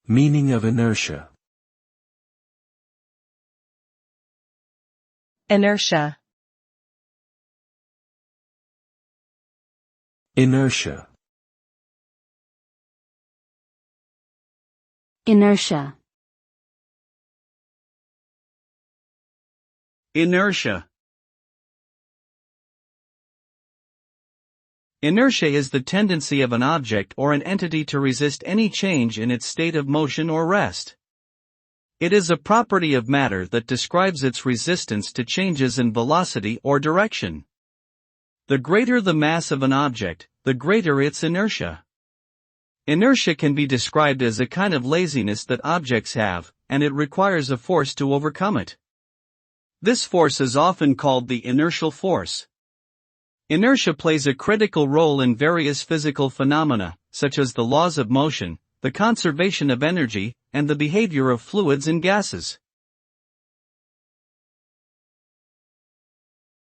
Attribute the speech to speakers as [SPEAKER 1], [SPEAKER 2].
[SPEAKER 1] Meaning of inertia.
[SPEAKER 2] Inertia.
[SPEAKER 1] Inertia.
[SPEAKER 3] Inertia.
[SPEAKER 4] Inertia. Inertia is the tendency of an object or an entity to resist any change in its state of motion or rest. It is a property of matter that describes its resistance to changes in velocity or direction. The greater the mass of an object, the greater its inertia. Inertia can be described as a kind of laziness that objects have, and it requires a force to overcome it. This force is often called the inertial force. Inertia plays a critical role in various physical phenomena, such as the laws of motion, the conservation of energy, and the behavior of fluids and gases.